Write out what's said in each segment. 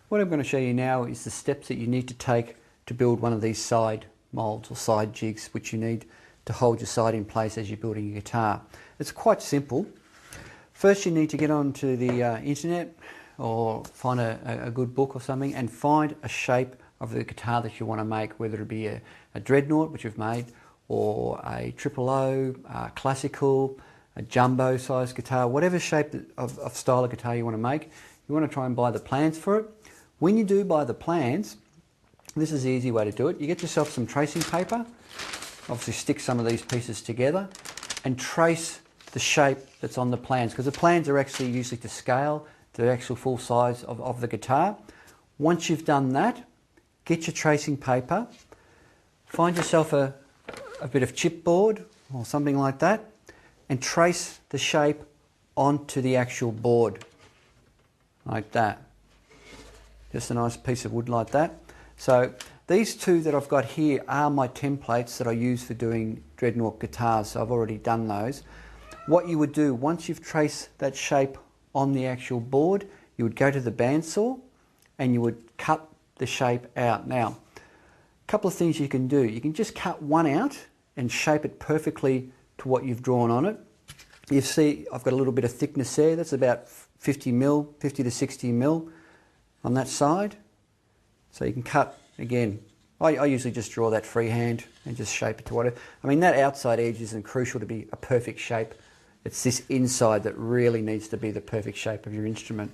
What I'm going to show you now is the steps that you need to take to build one of these side molds or side jigs, which you need to hold your side in place as you're building your guitar. It's quite simple. First you need to get onto the internet or find a good book or something and find a shape of the guitar that you want to make, whether it be a dreadnought, which you've made, or a triple O, classical, a jumbo size guitar, whatever shape of style of guitar you want to make. You want to try and buy the plans for it. When you do buy the plans, this is the easy way to do it. You get yourself some tracing paper, obviously stick some of these pieces together and trace the shape that's on the plans, because the plans are actually usually to scale, to the actual full size of the guitar. Once you've done that, get your tracing paper, find yourself a bit of chipboard or something like that, and trace the shape onto the actual board, like that. Just a nice piece of wood like that. So these two that I've got here are my templates that I use for doing dreadnought guitars, so I've already done those. What you would do, once you've traced that shape on the actual board, you would go to the bandsaw and you would cut the shape out. Now, a couple of things you can do. You can just cut one out and shape it perfectly to what you've drawn on it. You see I've got a little bit of thickness there. That's about 50 to 60 mil on that side. So you can cut again. I usually just draw that freehand and just shape it to whatever. I mean, that outside edge isn't crucial to be a perfect shape. It's this inside that really needs to be the perfect shape of your instrument.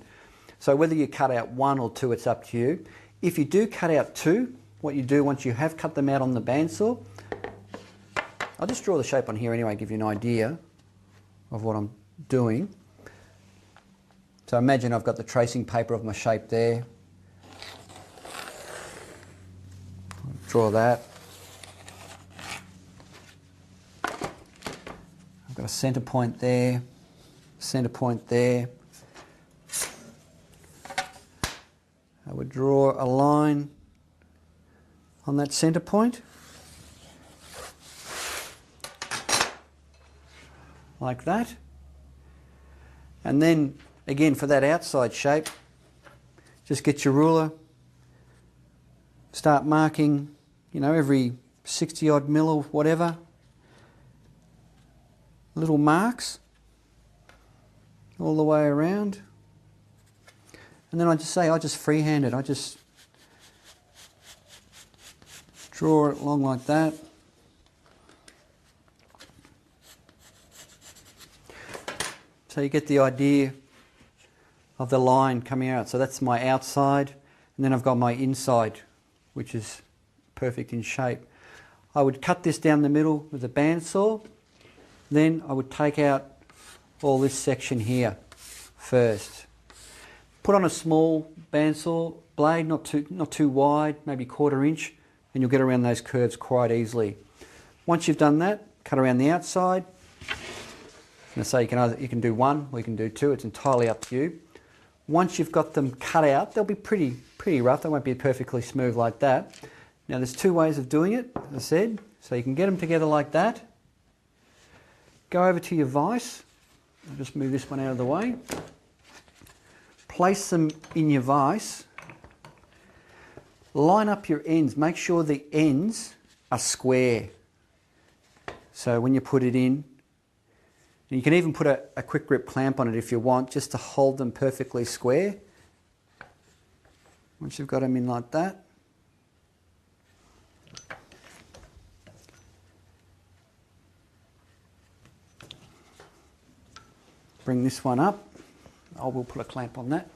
So whether you cut out one or two, it's up to you. If you do cut out two, what you do once you have cut them out on the bandsaw, I'll just draw the shape on here anyway, give you an idea of what I'm doing. So imagine I've got the tracing paper of my shape there. Draw that. I've got a centre point there, centre point there. I would draw a line on that centre point, like that. And then again for that outside shape, just get your ruler, start marking, you know, every 60 odd mil or whatever, little marks all the way around. And then I just freehand it. I just draw it along like that. So you get the idea of the line coming out. So that's my outside, and then I've got my inside, which is perfect in shape. I would cut this down the middle with a bandsaw. Then I would take out all this section here first. Put on a small bandsaw blade, not too wide, maybe 1/4 inch, and you'll get around those curves quite easily. Once you've done that, cut around the outside. And so you can do one or you can do two. It's entirely up to you. Once you've got them cut out, they'll be pretty rough. They won't be perfectly smooth like that. Now there's two ways of doing it, as I said. So you can get them together like that. Go over to your vise. I'll just move this one out of the way. Place them in your vise. Line up your ends. Make sure the ends are square. So when you put it in, you can even put a quick grip clamp on it if you want, just to hold them perfectly square. Once you've got them in like that. Bring this one up. I will put a clamp on that.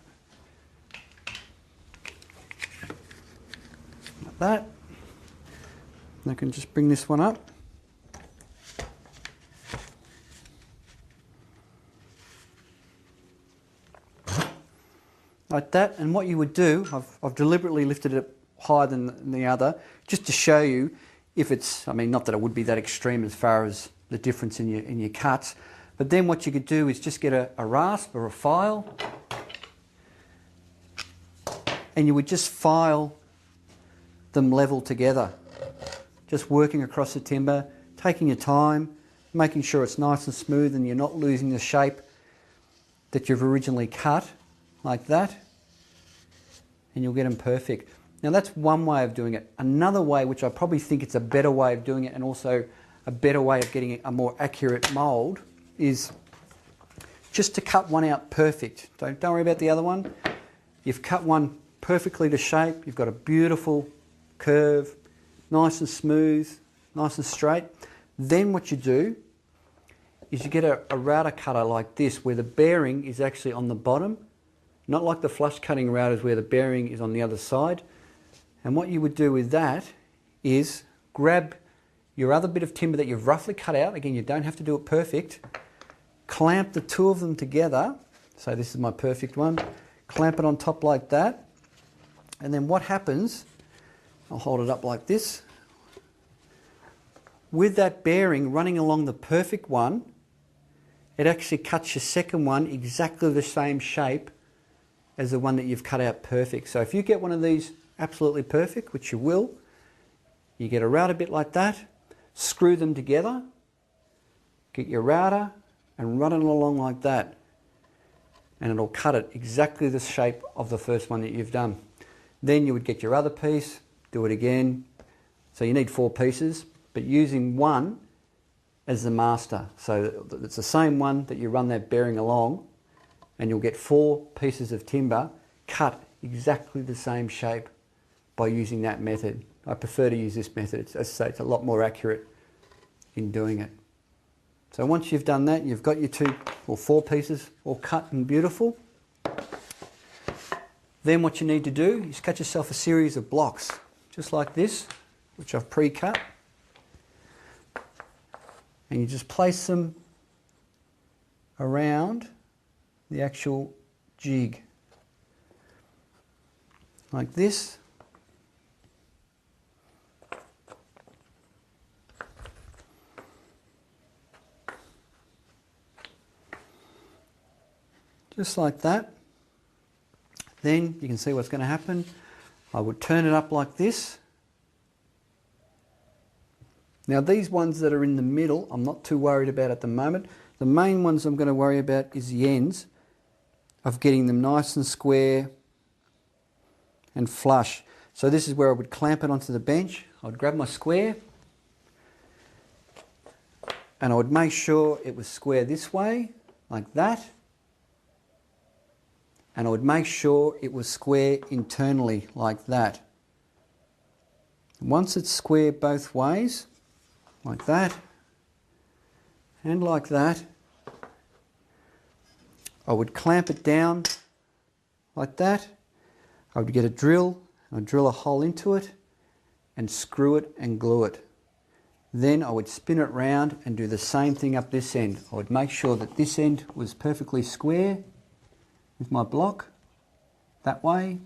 Like that. And I can just bring this one up. Like that. And what you would do, I've deliberately lifted it higher than the other, just to show you if it's, I mean, not that it would be that extreme as far as the difference in your cuts. But then what you could do is just get a rasp or a file, and you would just file them level together. Just working across the timber, taking your time, making sure it's nice and smooth and you're not losing the shape that you've originally cut, like that. and you'll get them perfect. Now that's one way of doing it. Another way, which I probably think it's a better way of doing it and also a better way of getting a more accurate mould, is just to cut one out perfect. Don't worry about the other one. You've cut one perfectly to shape. You've got a beautiful curve, nice and smooth, nice and straight. Then what you do is you get a router cutter like this, where the bearing is actually on the bottom, not like the flush cutting routers where the bearing is on the other side. And what you would do with that is grab your other bit of timber that you've roughly cut out. Again, you don't have to do it perfect. Clamp the two of them together. So this is my perfect one. Clamp it on top like that. And then what happens, I'll hold it up like this. With that bearing running along the perfect one, it actually cuts your second one exactly the same shape as the one that you've cut out perfect. So if you get one of these absolutely perfect, which you will, you get a router bit like that, screw them together, get your router and run it along like that, and it'll cut it exactly the shape of the first one that you've done. Then you would get your other piece, do it again. So you need 4 pieces, but using one as the master. So it's the same one that you run that bearing along, and you'll get 4 pieces of timber cut exactly the same shape by using that method. I prefer to use this method. As I say, it's a lot more accurate in doing it. So once you've done that, you've got your 2 or 4 pieces all cut and beautiful. Then what you need to do is cut yourself a series of blocks, just like this, which I've pre-cut. And you just place them around the actual jig, like this. Just like that. Then you can see what's going to happen. I would turn it up like this. Now these ones that are in the middle, I'm not too worried about at the moment. The main ones I'm going to worry about is the ends of getting them nice and square and flush. So this is where I would clamp it onto the bench. I would grab my square and I would make sure it was square this way, like that. And I would make sure it was square internally, like that. Once it's square both ways, like that, and like that, I would clamp it down like that. I would get a drill, I'd drill a hole into it and screw it and glue it. Then I would spin it round and do the same thing up this end. I would make sure that this end was perfectly square with my block, that way,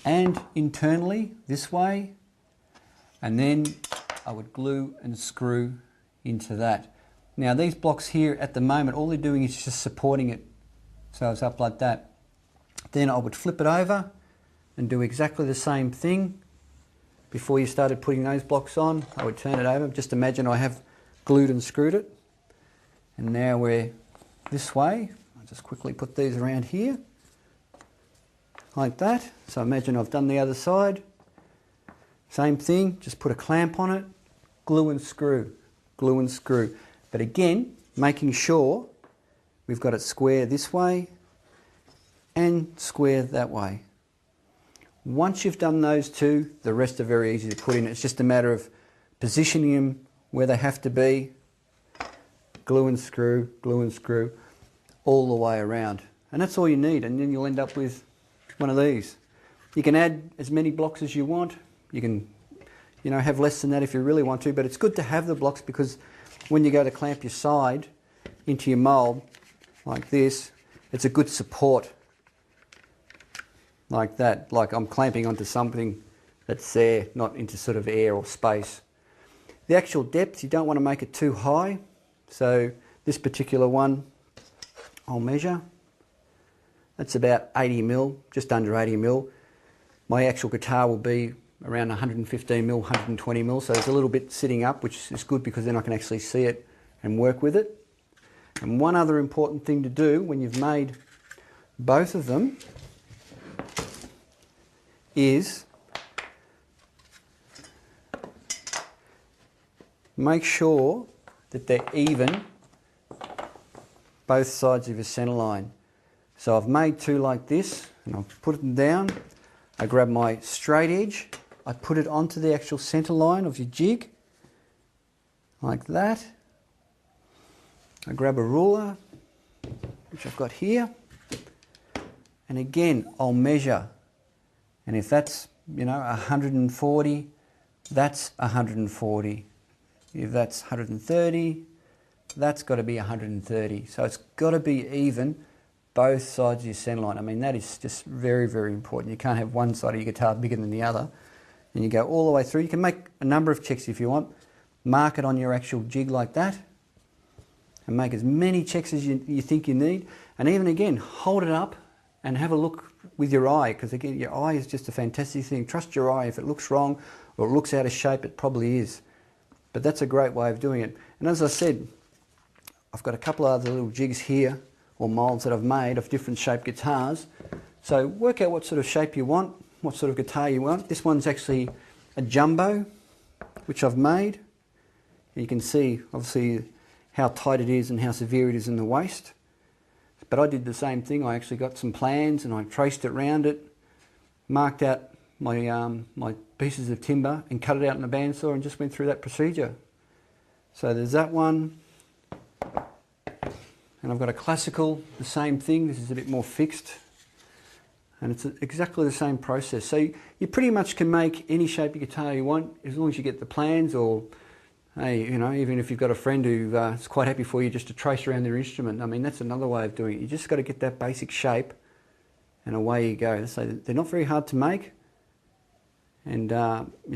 and internally this way, and then I would glue and screw into that. Now these blocks here at the moment, all they're doing is just supporting it, so it's up like that. Then I would flip it over and do exactly the same thing. Before you started putting those blocks on, I would turn it over. Just imagine I have glued and screwed it, and now we're this way. I'll just quickly put these around here, like that. So imagine I've done the other side. Same thing, just put a clamp on it, glue and screw, glue and screw. But again, making sure we've got it square this way and square that way. Once you've done those two, the rest are very easy to put in. It's just a matter of positioning them where they have to be, glue and screw, all the way around. And that's all you need, and then you'll end up with one of these. You can add as many blocks as you want. You can, have less than that if you really want to, but it's good to have the blocks because when you go to clamp your side into your mould like this, it's a good support like that, like I'm clamping onto something that's there, not into sort of air or space. The actual depth, you don't want to make it too high, so this particular one I'll measure. That's about 80 mil, just under 80 mil. My actual guitar will be around 115 mil, 120 mil, so there's a little bit sitting up, which is good because then I can actually see it and work with it. And one other important thing to do when you've made both of them is make sure that they're even both sides of your centre line. So I've made two like this, and I've put them down. I grab my straight edge, I put it onto the actual centre line of your jig, like that. I grab a ruler, which I've got here, and again I'll measure. And if that's, 140, that's 140. If that's 130, that's got to be 130. So it's got to be even both sides of your centre line. I mean, that is just very, very important. You can't have one side of your guitar bigger than the other. And you go all the way through. You can make a number of checks if you want. Mark it on your actual jig like that. And make as many checks as you think you need. And even again, hold it up and have a look with your eye. Because again, your eye is just a fantastic thing. Trust your eye. If it looks wrong or it looks out of shape, it probably is. But that's a great way of doing it. And as I said, I've got a couple of other little jigs here, or moulds that I've made of different shaped guitars. So work out what sort of shape you want, what sort of guitar you want. This one's actually a jumbo, which I've made. You can see, obviously, how tight it is and how severe it is in the waist. But I did the same thing. I actually got some plans and I traced it round it, marked out my pieces of timber and cut it out in a bandsaw and just went through that procedure. So there's that one. And I've got a classical, the same thing. This is a bit more fixed. And it's exactly the same process. So you pretty much can make any shape of guitar you want as long as you get the plans, or hey, even if you've got a friend who is quite happy for you just to trace around their instrument. I mean, that's another way of doing it. You just got to get that basic shape and away you go. So they're not very hard to make. And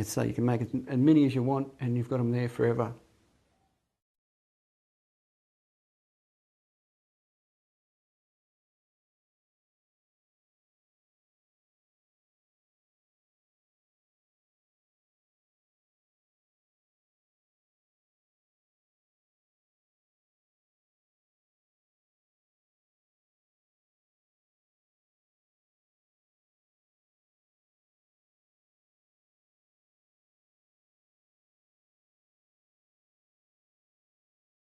so you can make as many as you want and you've got them there forever.